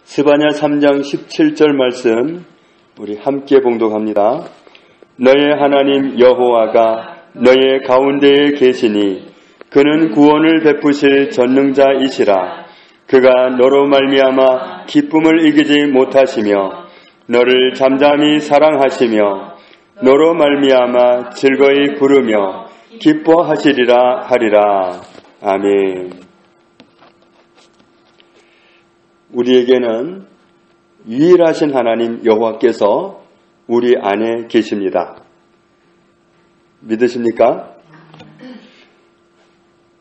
스바냐 3장 17절 말씀 우리 함께 봉독합니다. 너의 하나님 여호와가 너의 가운데에 계시니 그는 구원을 베푸실 전능자이시라. 그가 너로 말미암아 기쁨을 이기지 못하시며 너를 잠잠히 사랑하시며 너로 말미암아 즐거이 부르며 기뻐하시리라 하리라. 아멘. 우리에게는 유일하신 하나님 여호와께서 우리 안에 계십니다. 믿으십니까?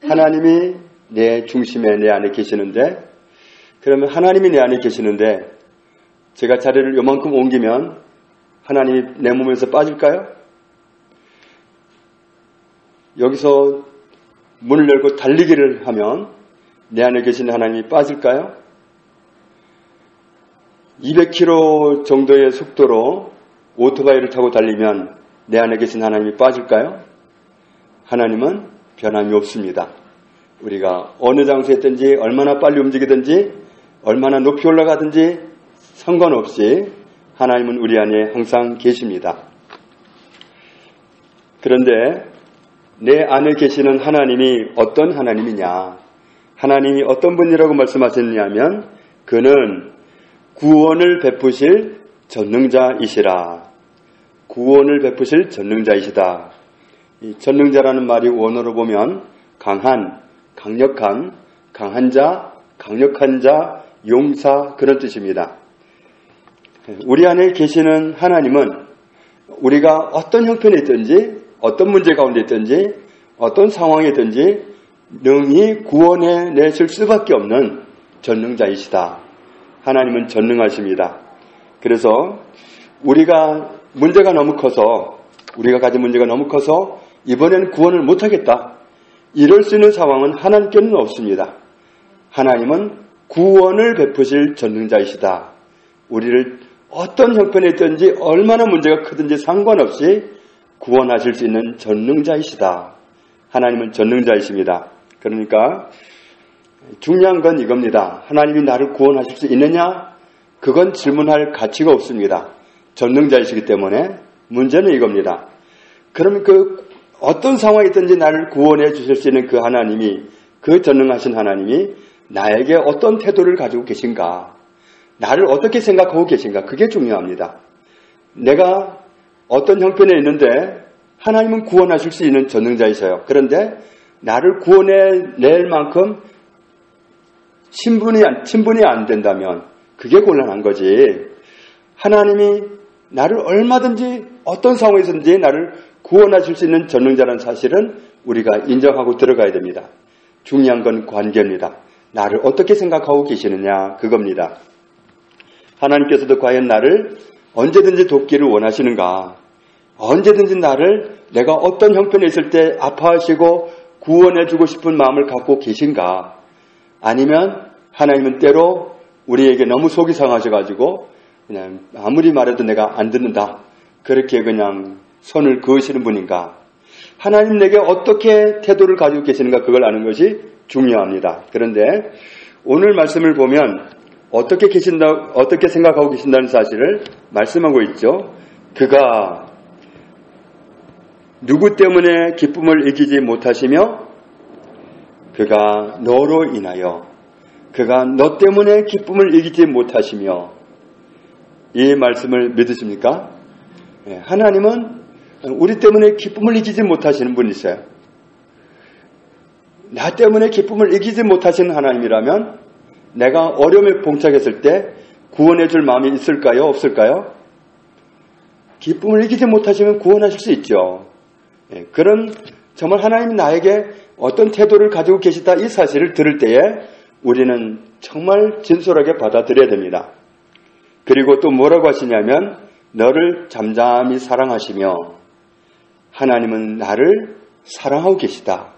하나님이 내 중심에 내 안에 계시는데, 그러면 하나님이 내 안에 계시는데 제가 자리를 요만큼 옮기면 하나님이 내 몸에서 빠질까요? 여기서 문을 열고 달리기를 하면 내 안에 계신 하나님이 빠질까요? 200km 정도의 속도로 오토바이를 타고 달리면 내 안에 계신 하나님이 빠질까요? 하나님은 변함이 없습니다. 우리가 어느 장소에 있든지 얼마나 빨리 움직이든지 얼마나 높이 올라가든지 상관없이 하나님은 우리 안에 항상 계십니다. 그런데 내 안에 계시는 하나님이 어떤 하나님이냐? 하나님이 어떤 분이라고 말씀하셨냐면 그는 구원을 베푸실 전능자이시라. 구원을 베푸실 전능자이시다. 이 전능자라는 말이 원어로 보면 강한, 강력한, 강한 자, 강력한 자, 용사 그런 뜻입니다. 우리 안에 계시는 하나님은 우리가 어떤 형편에 있든지 어떤 문제 가운데 있든지 어떤 상황에 있든지 능히 구원해 내실 수밖에 없는 전능자이시다. 하나님은 전능하십니다. 그래서 우리가 문제가 너무 커서 우리가 가진 문제가 너무 커서 이번에는 구원을 못하겠다. 이럴 수 있는 상황은 하나님께는 없습니다. 하나님은 구원을 베푸실 전능자이시다. 우리를 어떤 형편에 있든지 얼마나 문제가 크든지 상관없이 구원하실 수 있는 전능자이시다. 하나님은 전능자이십니다. 그러니까 중요한 건 이겁니다. 하나님이 나를 구원하실 수 있느냐? 그건 질문할 가치가 없습니다. 전능자이시기 때문에 문제는 이겁니다. 그러면 그 어떤 상황이 있든지 나를 구원해 주실 수 있는 그 하나님이, 그 전능하신 하나님이 나에게 어떤 태도를 가지고 계신가? 나를 어떻게 생각하고 계신가? 그게 중요합니다. 내가 어떤 형편에 있는데 하나님은 구원하실 수 있는 전능자이셔요. 그런데 나를 구원해 낼 만큼 친분이 안 된다면 그게 곤란한 거지. 하나님이 나를 얼마든지 어떤 상황에서든지 나를 구원하실 수 있는 전능자라는 사실은 우리가 인정하고 들어가야 됩니다. 중요한 건 관계입니다. 나를 어떻게 생각하고 계시느냐 그겁니다. 하나님께서도 과연 나를 언제든지 돕기를 원하시는가? 언제든지 나를 내가 어떤 형편에 있을 때 아파하시고 구원해주고 싶은 마음을 갖고 계신가? 아니면 하나님은 때로 우리에게 너무 속이 상하셔가지고 그냥 아무리 말해도 내가 안 듣는다. 그렇게 그냥 손을 그으시는 분인가? 하나님 내게 어떻게 태도를 가지고 계시는가 그걸 아는 것이 중요합니다. 그런데 오늘 말씀을 보면 어떻게 생각하고 계신다는 사실을 말씀하고 있죠. 그가 누구 때문에 기쁨을 이기지 못하시며 그가 너로 인하여 그가 너 때문에 기쁨을 이기지 못하시며 이 말씀을 믿으십니까? 하나님은 우리 때문에 기쁨을 이기지 못하시는 분이세요. 나 때문에 기쁨을 이기지 못하시는 하나님이라면 내가 어려움에 봉착했을 때 구원해 줄 마음이 있을까요? 없을까요? 기쁨을 이기지 못하시면 구원하실 수 있죠. 그런 정말 하나님이 나에게 어떤 태도를 가지고 계시다 이 사실을 들을 때에 우리는 정말 진솔하게 받아들여야 됩니다. 그리고 또 뭐라고 하시냐면 너를 잠잠히 사랑하시며 하나님은 나를 사랑하고 계시다.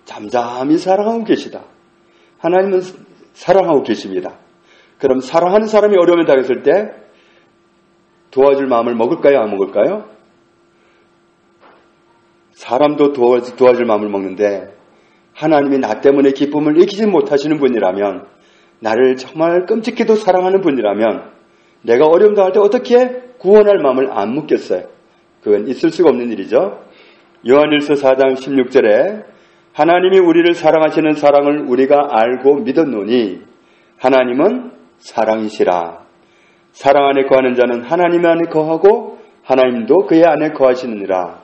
잠잠히 사랑하고 계시다. 하나님은 사랑하고 계십니다. 그럼 사랑하는 사람이 어려움에 당했을 때 도와줄 마음을 먹을까요? 안 먹을까요? 사람도 도와줄 마음을 먹는데 하나님이 나 때문에 기쁨을 이기지 못하시는 분이라면 나를 정말 끔찍히도 사랑하는 분이라면 내가 어려움 당할 때 어떻게 구원할 마음을 안 묻겠어요? 그건 있을 수가 없는 일이죠. 요한일서 4장 16절에 하나님이 우리를 사랑하시는 사랑을 우리가 알고 믿었노니 하나님은 사랑이시라. 사랑 안에 거하는 자는 하나님 안에 거하고 하나님도 그의 안에 거하시느니라.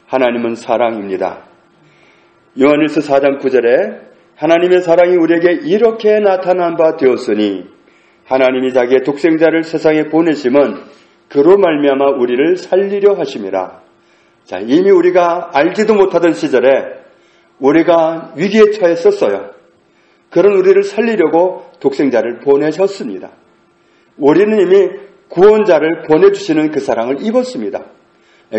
하나님은 사랑입니다. 요한일서 4장 9절에 하나님의 사랑이 우리에게 이렇게 나타난 바 되었으니 하나님이 자기의 독생자를 세상에 보내심은 그로 말미암아 우리를 살리려 하심이라. 자, 이미 우리가 알지도 못하던 시절에 우리가 위기에 처했었어요. 그런 우리를 살리려고 독생자를 보내셨습니다. 우리는 이미 구원자를 보내주시는 그 사랑을 입었습니다.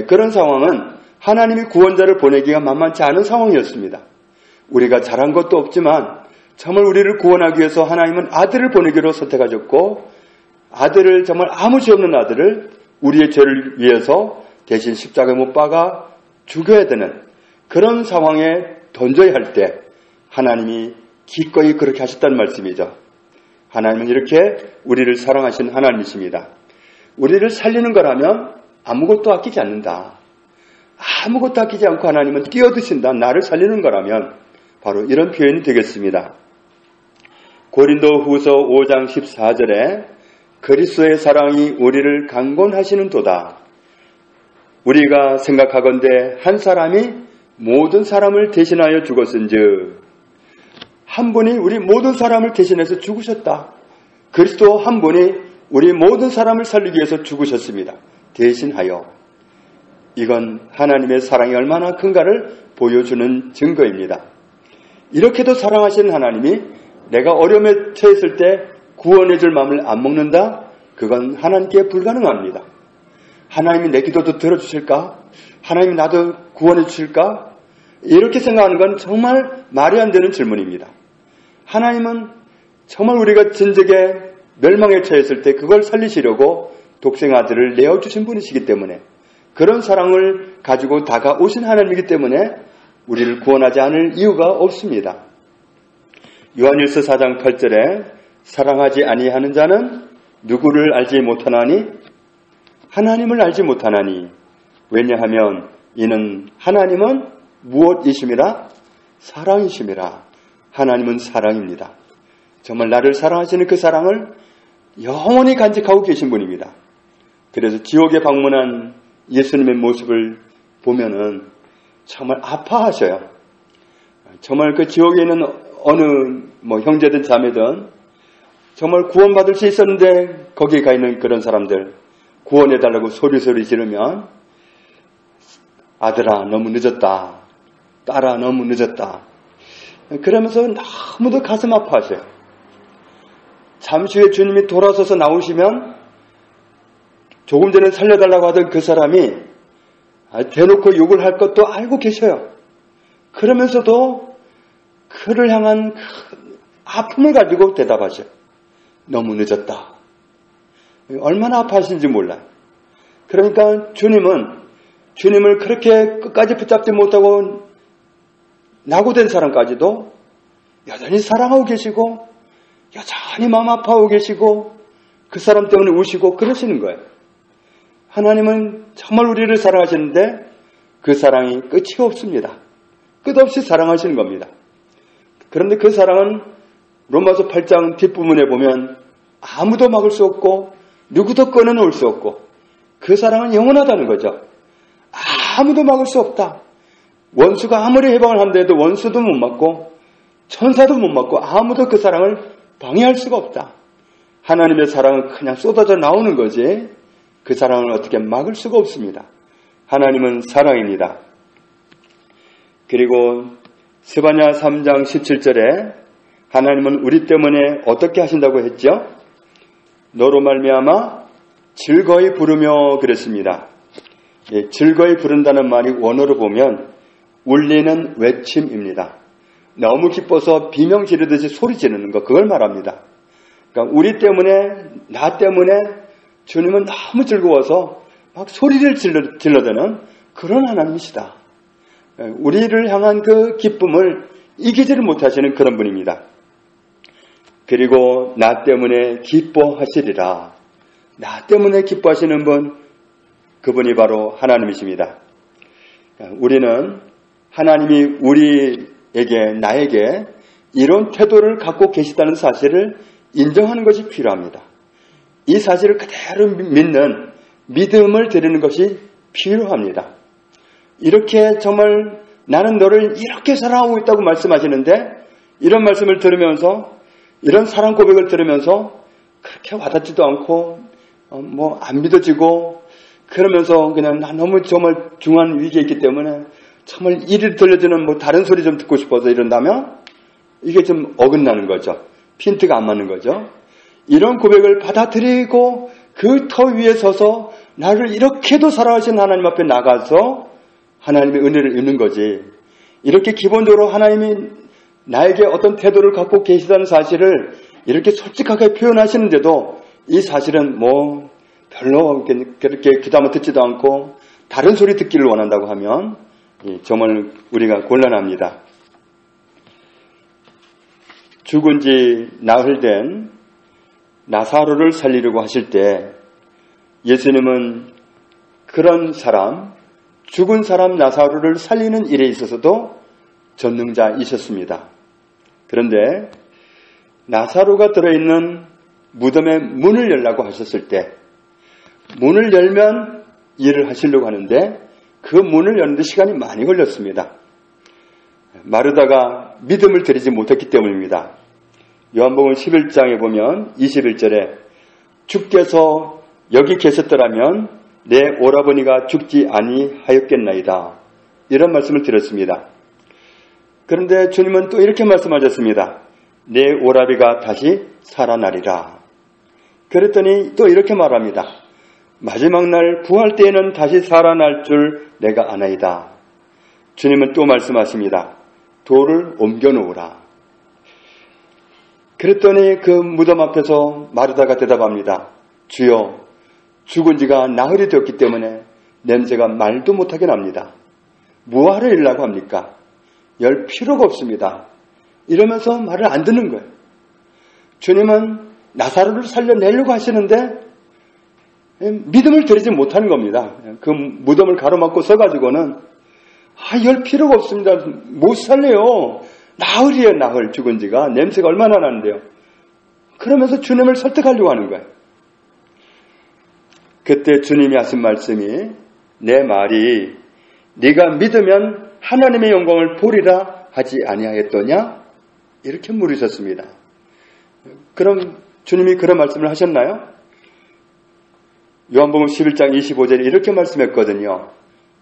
그런 상황은 하나님이 구원자를 보내기가 만만치 않은 상황이었습니다. 우리가 잘한 것도 없지만 정말 우리를 구원하기 위해서 하나님은 아들을 보내기로 선택하셨고 아들을 정말 아무 죄 없는 아들을 우리의 죄를 위해서 대신 십자가에 못 박아 죽여야 되는 그런 상황에 던져야 할 때 하나님이 기꺼이 그렇게 하셨다는 말씀이죠. 하나님은 이렇게 우리를 사랑하신 하나님이십니다. 우리를 살리는 거라면 아무것도 아끼지 않는다. 아무것도 아끼지 않고 하나님은 뛰어드신다. 나를 살리는 거라면 바로 이런 표현이 되겠습니다. 고린도후서 5장 14절에 그리스도의 사랑이 우리를 강권하시는 도다. 우리가 생각하건대 한 사람이 모든 사람을 대신하여 죽었은즉 한 분이 우리 모든 사람을 대신해서 죽으셨다. 그리스도 한 분이 우리 모든 사람을 살리기 위해서 죽으셨습니다. 대신하여. 이건 하나님의 사랑이 얼마나 큰가를 보여주는 증거입니다. 이렇게도 사랑하시는 하나님이 내가 어려움에 처했을 때 구원해 줄 마음을 안 먹는다? 그건 하나님께 불가능합니다. 하나님이 내 기도도 들어주실까? 하나님이 나도 구원해 주실까? 이렇게 생각하는 건 정말 말이 안 되는 질문입니다. 하나님은 정말 우리가 진즉에 멸망에 처했을 때 그걸 살리시려고 독생아들을 내어주신 분이시기 때문에 그런 사랑을 가지고 다가오신 하나님이기 때문에 우리를 구원하지 않을 이유가 없습니다. 요한일서 4장 8절에 사랑하지 아니하는 자는 누구를 알지 못하나니 하나님을 알지 못하나니 왜냐하면 이는 하나님은 무엇이심이라? 사랑이심이라. 하나님은 사랑입니다. 정말 나를 사랑하시는 그 사랑을 영원히 간직하고 계신 분입니다. 그래서 지옥에 방문한 예수님의 모습을 보면은 정말 아파하셔요. 정말 그 지옥에 있는 어느 형제든 자매든 정말 구원받을 수 있었는데 거기에 가 있는 그런 사람들 구원해달라고 소리 지르면 아들아 너무 늦었다. 딸아 너무 늦었다. 그러면서 너무도 가슴 아파하셔요. 잠시 후에 주님이 돌아서서 나오시면 조금 전에 살려달라고 하던 그 사람이 대놓고 욕을 할 것도 알고 계셔요. 그러면서도 그를 향한 아픔을 가지고 대답하셔요. 너무 늦었다. 얼마나 아파하시는지 몰라요. 그러니까 주님을 그렇게 끝까지 붙잡지 못하고 낙오된 사람까지도 여전히 사랑하고 계시고 여전히 마음 아파하고 계시고 그 사람 때문에 우시고 그러시는 거예요. 하나님은 정말 우리를 사랑하시는데 그 사랑이 끝이 없습니다. 끝없이 사랑하시는 겁니다. 그런데 그 사랑은 로마서 8장 뒷부분에 보면 아무도 막을 수 없고 누구도 끊어놓을 수 없고 그 사랑은 영원하다는 거죠. 아무도 막을 수 없다. 원수가 아무리 해방을 한다 해도 원수도 못 막고 천사도 못 막고 아무도 그 사랑을 방해할 수가 없다. 하나님의 사랑은 그냥 쏟아져 나오는 거지 그 사랑을 어떻게 막을 수가 없습니다. 하나님은 사랑입니다. 그리고 스바냐 3장 17절에 하나님은 우리 때문에 어떻게 하신다고 했죠? 너로 말미암아 즐거이 부르며 그랬습니다. 예, 즐거이 부른다는 말이 원어로 보면 울리는 외침입니다. 너무 기뻐서 비명 지르듯이 소리 지르는 거 그걸 말합니다. 그러니까 우리 때문에 나 때문에 주님은 너무 즐거워서 막 소리를 질러대는 그런 하나님이시다. 우리를 향한 그 기쁨을 이기지를 못하시는 그런 분입니다. 그리고 나 때문에 기뻐하시리라. 나 때문에 기뻐하시는 분, 그분이 바로 하나님이십니다. 우리는 하나님이 우리에게, 나에게 이런 태도를 갖고 계시다는 사실을 인정하는 것이 필요합니다. 이 사실을 그대로 믿는 믿음을 드리는 것이 필요합니다. 이렇게 정말 나는 너를 이렇게 사랑하고 있다고 말씀하시는데, 이런 말씀을 들으면서, 이런 사랑 고백을 들으면서 그렇게 와닿지도 않고 안 믿어지고, 그러면서 그냥 나 너무 정말 중요한 위기에 있기 때문에 정말 이리 들려주는 다른 소리 좀 듣고 싶어서 이런다면 이게 좀 어긋나는 거죠. 핀트가 안 맞는 거죠. 이런 고백을 받아들이고 그 터 위에 서서 나를 이렇게도 사랑하신 하나님 앞에 나가서 하나님의 은혜를 입는 거지. 이렇게 기본적으로 하나님이 나에게 어떤 태도를 갖고 계시다는 사실을 이렇게 솔직하게 표현하시는데도 이 사실은 별로 그렇게 귀담아 듣지도 않고 다른 소리 듣기를 원한다고 하면 정말 우리가 곤란합니다. 죽은 지 나흘 된 나사로를 살리려고 하실 때 예수님은 그런 사람, 죽은 사람 나사로를 살리는 일에 있어서도 전능자이셨습니다. 그런데 나사로가 들어있는 무덤의 문을 열라고 하셨을 때 문을 열면 일을 하시려고 하는데 그 문을 여는데 시간이 많이 걸렸습니다. 마르다가 믿음을 드리지 못했기 때문입니다. 요한복음 11장에 보면 21절에 주께서 여기 계셨더라면 내 오라버니가 죽지 아니하였겠나이다. 이런 말씀을 드렸습니다. 그런데 주님은 또 이렇게 말씀하셨습니다. 내 오라비가 다시 살아나리라. 그랬더니 또 이렇게 말합니다. 마지막 날 부활 때에는 다시 살아날 줄 내가 아나이다. 주님은 또 말씀하십니다. 돌을 옮겨 놓으라. 그랬더니 그 무덤 앞에서 마르다가 대답합니다. 주여, 죽은 지가 나흘이 되었기 때문에 냄새가 말도 못하게 납니다. 무엇을 일라고 합니까? 열 필요가 없습니다. 이러면서 말을 안 듣는 거예요. 주님은 나사로를 살려내려고 하시는데 믿음을 드리지 못하는 겁니다. 그 무덤을 가로막고 서가지고는 열 필요가 없습니다. 못 살려요. 나흘이에요. 나흘 죽은 지가. 냄새가 얼마나 나는데요. 그러면서 주님을 설득하려고 하는 거예요. 그때 주님이 하신 말씀이 내 말이 네가 믿으면 하나님의 영광을 보리라 하지 아니하였더냐? 이렇게 물으셨습니다. 그럼 주님이 그런 말씀을 하셨나요? 요한복음 11장 25절에 이렇게 말씀했거든요.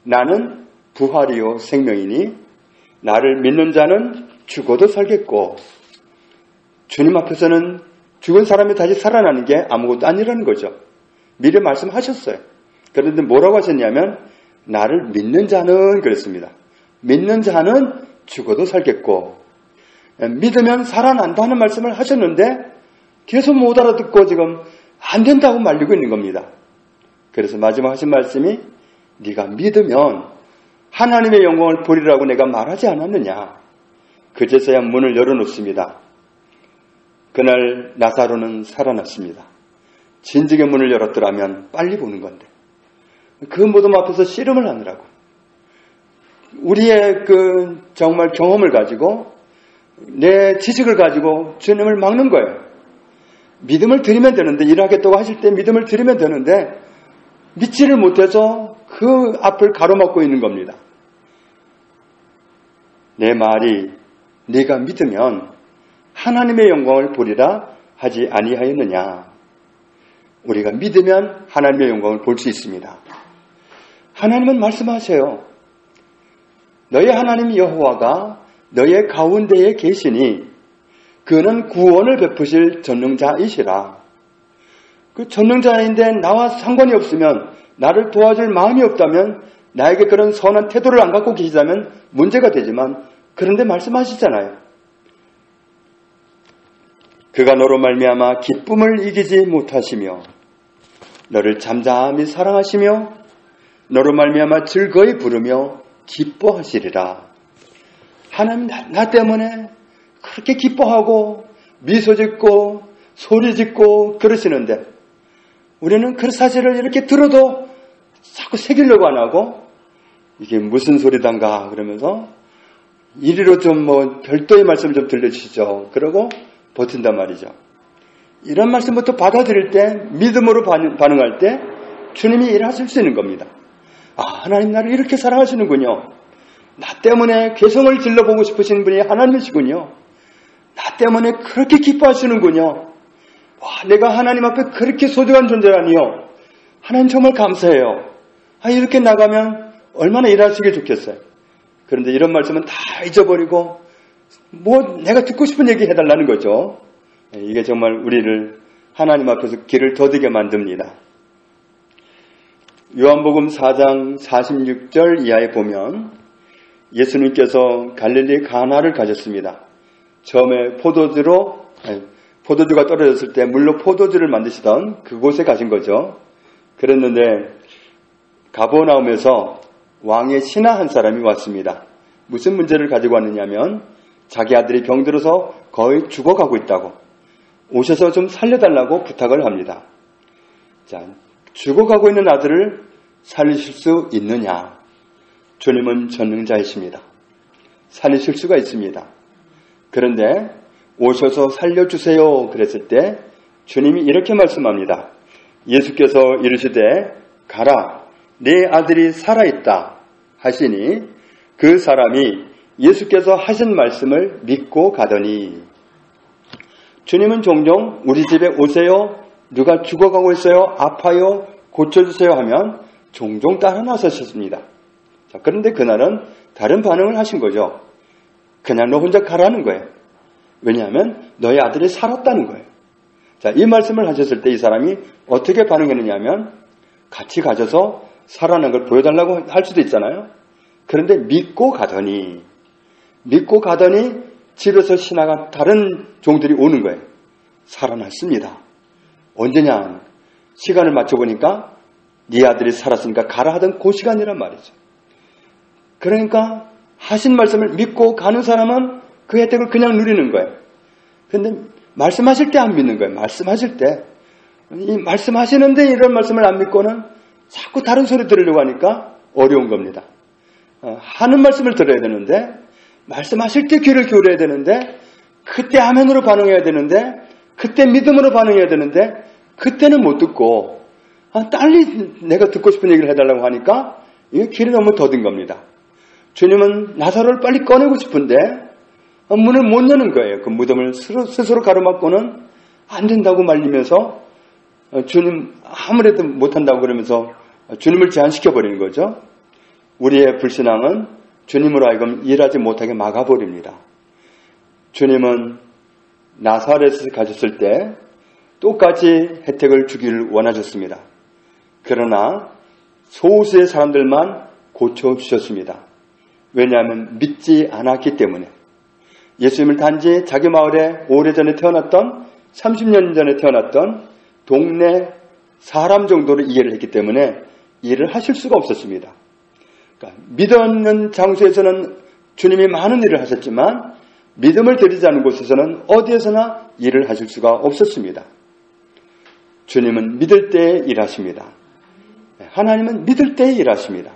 나는 부활이요 생명이니 나를 믿는 자는 죽어도 살겠고, 주님 앞에서는 죽은 사람이 다시 살아나는 게 아무것도 아니라는 거죠. 미리 말씀하셨어요. 그런데 뭐라고 하셨냐면 나를 믿는 자는 그랬습니다. 믿는 자는 죽어도 살겠고, 믿으면 살아난다는 말씀을 하셨는데 계속 못 알아듣고 지금 안 된다고 말리고 있는 겁니다. 그래서 마지막 하신 말씀이 네가 믿으면 하나님의 영광을 보리라고 내가 말하지 않았느냐. 그제서야 문을 열어놓습니다. 그날 나사로는 살아났습니다. 진즉에 문을 열었더라면 빨리 보는 건데 그 무덤 앞에서 씨름을 하느라고 우리의 그 정말 경험을 가지고 내 지식을 가지고 주님을 막는 거예요. 믿음을 드리면 되는데, 일하겠다고 하실 때 믿음을 드리면 되는데 믿지를 못해서 그 앞을 가로막고 있는 겁니다. 내 말이 네가 믿으면 하나님의 영광을 보리라 하지 아니하였느냐. 우리가 믿으면 하나님의 영광을 볼 수 있습니다. 하나님은 말씀하세요. 너의 하나님 여호와가 너의 가운데에 계시니 그는 구원을 베푸실 전능자이시라. 그 전능자인데 나와 상관이 없으면, 나를 도와줄 마음이 없다면, 나에게 그런 선한 태도를 안 갖고 계시다면 문제가 되지만, 그런데 말씀하시잖아요. 그가 너로 말미암아 기쁨을 이기지 못하시며 너를 잠잠히 사랑하시며 너로 말미암아 즐거이 부르며 기뻐하시리라. 하나님 나 때문에 그렇게 기뻐하고 미소 짓고 소리 짓고 그러시는데 우리는 그 사실을 이렇게 들어도 자꾸 새기려고 안 하고 이게 무슨 소리단가 그러면서 이리로 좀 별도의 말씀을 좀 들려주시죠. 그러고 버틴단 말이죠. 이런 말씀부터 받아들일 때 믿음으로 반응할 때 주님이 일하실 수 있는 겁니다. 하나님 나를 이렇게 사랑하시는군요. 나 때문에 괴성을 질러보고 싶으신 분이 하나님이시군요. 나 때문에 그렇게 기뻐하시는군요. 내가 하나님 앞에 그렇게 소중한 존재라니요. 하나님 정말 감사해요. 이렇게 나가면 얼마나 일하시기 좋겠어요. 그런데 이런 말씀은 다 잊어버리고 내가 듣고 싶은 얘기 해달라는 거죠. 이게 정말 우리를 하나님 앞에서 길을 더디게 만듭니다. 요한복음 4장 46절 이하에 보면 예수님께서 갈릴리 가나를 가셨습니다. 처음에 포도주가 떨어졌을 때 물로 포도주를 만드시던 그곳에 가신 거죠. 그랬는데 가버나움에서 왕의 신하 한 사람이 왔습니다. 무슨 문제를 가지고 왔느냐면 자기 아들이 병들어서 거의 죽어가고 있다고 오셔서 좀 살려달라고 부탁을 합니다. 자, 죽어가고 있는 아들을 살리실 수 있느냐? 주님은 전능자이십니다. 살리실 수가 있습니다. 그런데 오셔서 살려주세요 그랬을 때 주님이 이렇게 말씀합니다. 예수께서 이르시되 가라 네 아들이 살아있다 하시니 그 사람이 예수께서 하신 말씀을 믿고 가더니 주님은 종종 우리 집에 오세요 누가 죽어가고 있어요 아파요 고쳐주세요 하면 종종 따라 나서셨습니다. 자, 그런데 그날은 다른 반응을 하신 거죠. 그냥 너 혼자 가라는 거예요. 왜냐하면 너의 아들이 살았다는 거예요. 자, 이 말씀을 하셨을 때 이 사람이 어떻게 반응했느냐면 같이 가셔서 살아난 걸 보여달라고 할 수도 있잖아요. 그런데 믿고 가더니 집에서 신하가 다른 종들이 오는 거예요. 살아났습니다. 언제냐? 시간을 맞춰보니까 네 아들이 살았으니까 가라 하던 그 시간이란 말이죠. 그러니까 하신 말씀을 믿고 가는 사람은 그 혜택을 그냥 누리는 거예요. 그런데 말씀하실 때 안 믿는 거예요. 말씀하실 때. 이 말씀하시는데 이런 말씀을 안 믿고는 자꾸 다른 소리 들으려고 하니까 어려운 겁니다. 하는 말씀을 들어야 되는데 말씀하실 때 귀를 기울여야 되는데 그때 아멘으로 반응해야 되는데 그때 믿음으로 반응해야 되는데 그때는 못 듣고 딸리 내가 듣고 싶은 얘기를 해달라고 하니까 이게 길이 너무 더딘 겁니다. 주님은 나사로를 빨리 꺼내고 싶은데 문을 못 여는 거예요. 그 무덤을 스스로 가로막고는 안 된다고 말리면서 주님 아무래도 못한다고 그러면서 주님을 제한시켜버리는 거죠. 우리의 불신앙은 주님으로 하여금 일하지 못하게 막아버립니다. 주님은 나사렛에 가셨을 때 똑같이 혜택을 주기를 원하셨습니다. 그러나 소수의 사람들만 고쳐주셨습니다. 왜냐하면 믿지 않았기 때문에. 예수님을 단지 자기 마을에 오래전에 태어났던 30년 전에 태어났던 동네 사람 정도로 이해를 했기 때문에 일을 하실 수가 없었습니다. 그러니까 믿었는 장소에서는 주님이 많은 일을 하셨지만 믿음을 들이지 않은 곳에서는 어디에서나 일을 하실 수가 없었습니다. 주님은 믿을 때에 일하십니다. 하나님은 믿을 때에 일하십니다.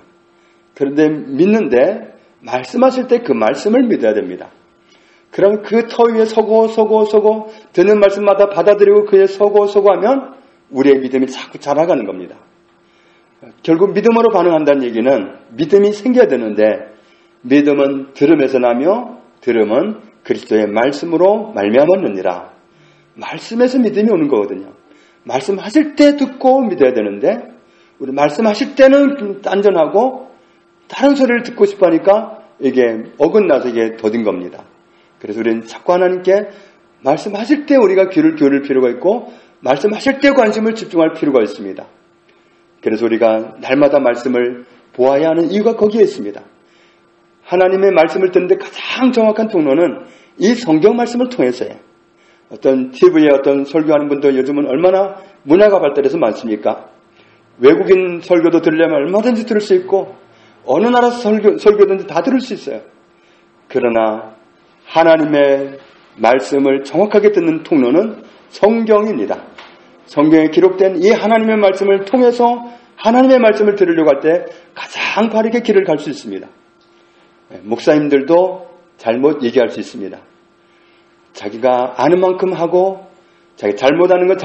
그런데 믿는데 말씀하실 때 그 말씀을 믿어야 됩니다. 그럼 그 터 위에 서고 듣는 말씀마다 받아들이고 그에 서고 하면 우리의 믿음이 자꾸 자라가는 겁니다. 결국 믿음으로 반응한다는 얘기는 믿음이 생겨야 되는데 믿음은 들음에서 나며 들음은 그리스도의 말씀으로 말미암았느니라. 말씀에서 믿음이 오는 거거든요. 말씀하실 때 듣고 믿어야 되는데 우리 말씀하실 때는 안전하고 다른 소리를 듣고 싶어 하니까 이게 어긋나서 이게 더딘 겁니다. 그래서 우리는 자꾸 하나님께 말씀하실 때 우리가 귀를 기울일 필요가 있고 말씀하실 때 관심을 집중할 필요가 있습니다. 그래서 우리가 날마다 말씀을 보아야 하는 이유가 거기에 있습니다. 하나님의 말씀을 듣는데 가장 정확한 통로는 이 성경 말씀을 통해서예요. 어떤 TV에 어떤 설교하는 분도 요즘은 얼마나 문화가 발달해서 많습니까? 외국인 설교도 들으려면 얼마든지 들을 수 있고 어느 나라 설교든지 다 들을 수 있어요. 그러나 하나님의 말씀을 정확하게 듣는 통로는 성경입니다. 성경에 기록된 이 하나님의 말씀을 통해서 하나님의 말씀을 들으려고 할 때 가장 바르게 길을 갈 수 있습니다. 목사님들도 잘못 얘기할 수 있습니다. 자기가 아는 만큼 하고 자기 잘못하는 건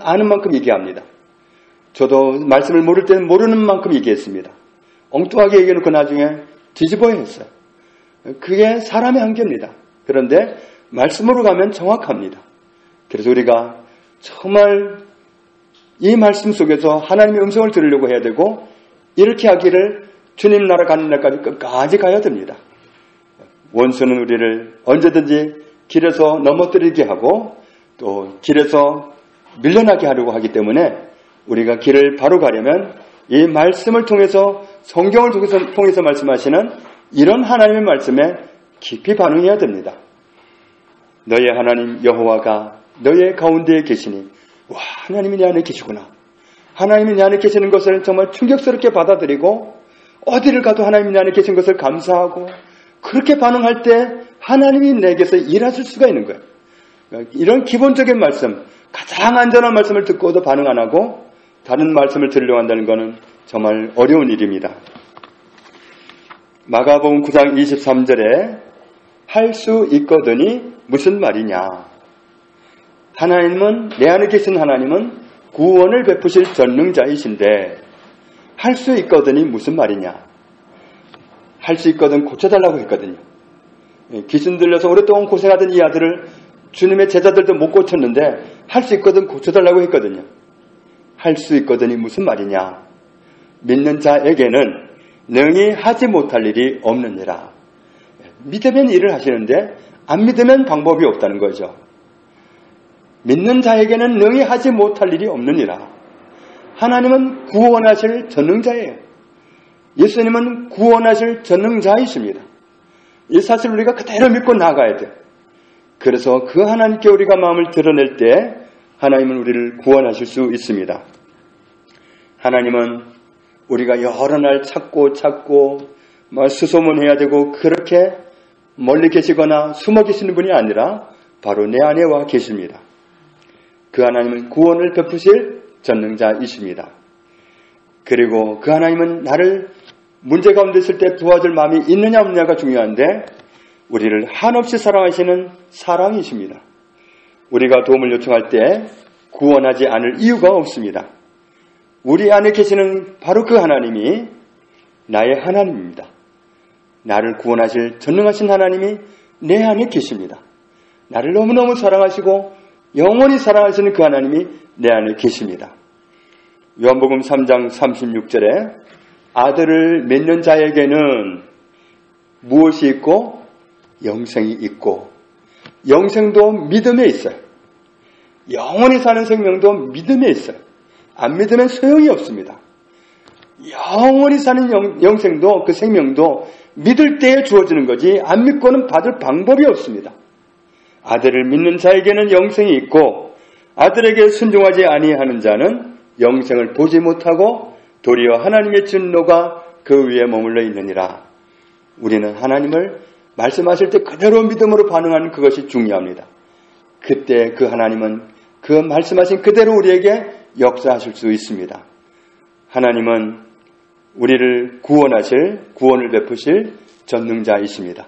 아는 만큼 얘기합니다. 저도 말씀을 모를 때는 모르는 만큼 얘기했습니다. 엉뚱하게 얘기해놓고 나중에 뒤집어야 했어요. 그게 사람의 한계입니다. 그런데 말씀으로 가면 정확합니다. 그래서 우리가 정말 이 말씀 속에서 하나님의 음성을 들으려고 해야 되고 이렇게 하기를 주님 나라 가는 날까지 끝까지 가야 됩니다. 원수는 우리를 언제든지 길에서 넘어뜨리게 하고 또 길에서 밀려나게 하려고 하기 때문에 우리가 길을 바로 가려면 이 말씀을 통해서 성경을 통해서 말씀하시는 이런 하나님의 말씀에 깊이 반응해야 됩니다. 너의 하나님 여호와가 너의 가운데에 계시니 와, 하나님이 내 안에 계시구나. 하나님이 내 안에 계시는 것을 정말 충격스럽게 받아들이고 어디를 가도 하나님이 내 안에 계신 것을 감사하고 그렇게 반응할 때 하나님이 내게서 일하실 수가 있는 거예요. 이런 기본적인 말씀, 가장 안전한 말씀을 듣고도 반응 안 하고 다른 말씀을 들으려고 한다는 것은 정말 어려운 일입니다. 마가복음 9장 23절에 할 수 있거든이 무슨 말이냐. 하나님은 내 안에 계신 하나님은 구원을 베푸실 전능자이신데 할 수 있거든이 무슨 말이냐. 할 수 있거든 고쳐달라고 했거든요. 귀신 들려서 오랫동안 고생하던 이 아들을 주님의 제자들도 못 고쳤는데 할 수 있거든 고쳐달라고 했거든요. 할 수 있거든이 무슨 말이냐. 믿는 자에게는 능히 하지 못할 일이 없느니라. 믿으면 일을 하시는데 안 믿으면 방법이 없다는 거죠. 믿는 자에게는 능히 하지 못할 일이 없느니라. 하나님은 구원하실 전능자예요. 예수님은 구원하실 전능자이십니다. 이 사실을 우리가 그대로 믿고 나가야 돼요. 그래서 그 하나님께 우리가 마음을 드러낼 때 하나님은 우리를 구원하실 수 있습니다. 하나님은 우리가 여러 날 찾고 수소문해야 되고 그렇게 멀리 계시거나 숨어 계시는 분이 아니라 바로 내 안에 와 계십니다. 그 하나님은 구원을 베푸실 전능자이십니다. 그리고 그 하나님은 나를 문제 가운데 있을 때 도와줄 마음이 있느냐 없느냐가 중요한데 우리를 한없이 사랑하시는 사랑이십니다. 우리가 도움을 요청할 때 구원하지 않을 이유가 없습니다. 우리 안에 계시는 바로 그 하나님이 나의 하나님입니다. 나를 구원하실 전능하신 하나님이 내 안에 계십니다. 나를 너무너무 사랑하시고 영원히 사랑하시는 그 하나님이 내 안에 계십니다. 요한복음 3장 36절에 아들을 믿는 자에게는 무엇이 있고 영생이 있고 영생도 믿음에 있어요. 영원히 사는 생명도 믿음에 있어요. 안 믿으면 소용이 없습니다. 영원히 사는 영생도 그 생명도 믿을 때에 주어지는 거지 안 믿고는 받을 방법이 없습니다. 아들을 믿는 자에게는 영생이 있고 아들에게 순종하지 아니하는 자는 영생을 보지 못하고 도리어 하나님의 진노가 그 위에 머물러 있느니라. 우리는 하나님을 말씀하실 때 그대로 믿음으로 반응하는 그것이 중요합니다. 그때 그 하나님은 그 말씀하신 그대로 우리에게 역사하실 수 있습니다. 하나님은 우리를 구원을 베푸실 전능자이십니다.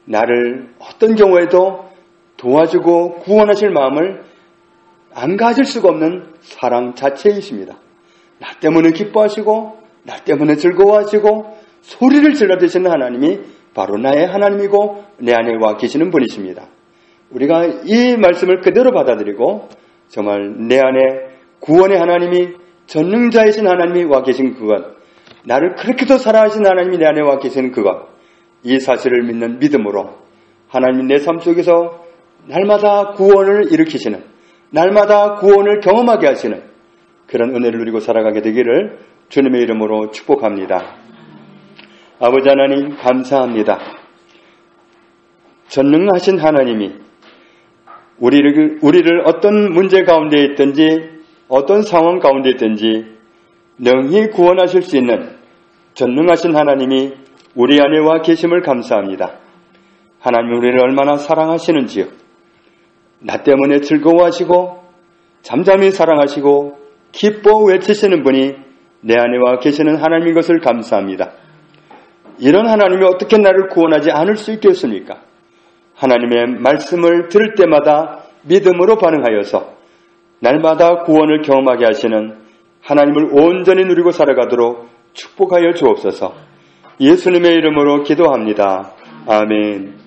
나를 어떤 경우에도 도와주고 구원하실 마음을 안 가질 수가 없는 사랑 자체이십니다. 나 때문에 기뻐하시고 나 때문에 즐거워하시고 소리를 질러대시는 하나님이 바로 나의 하나님이고 내 안에 와 계시는 분이십니다. 우리가 이 말씀을 그대로 받아들이고 정말 내 안에 구원의 하나님이 전능자이신 하나님이 와 계신 그것, 나를 그렇게도 사랑하신 하나님이 내 안에 와 계시는 그것, 이 사실을 믿는 믿음으로 하나님이 내 삶 속에서 날마다 구원을 일으키시는, 날마다 구원을 경험하게 하시는 그런 은혜를 누리고 살아가게 되기를 주님의 이름으로 축복합니다. 아버지 하나님 감사합니다. 전능하신 하나님이 우리를 어떤 문제 가운데 있든지 어떤 상황 가운데 있든지 능히 구원하실 수 있는 전능하신 하나님이 우리 안에 와 계심을 감사합니다. 하나님 우리를 얼마나 사랑하시는지요. 나 때문에 즐거워하시고 잠잠히 사랑하시고 기뻐 외치시는 분이 내 안에 와 계시는 하나님인 것을 감사합니다. 이런 하나님이 어떻게 나를 구원하지 않을 수 있겠습니까? 하나님의 말씀을 들을 때마다 믿음으로 반응하여서 날마다 구원을 경험하게 하시는 하나님을 온전히 누리고 살아가도록 축복하여 주옵소서. 예수님의 이름으로 기도합니다. 아멘.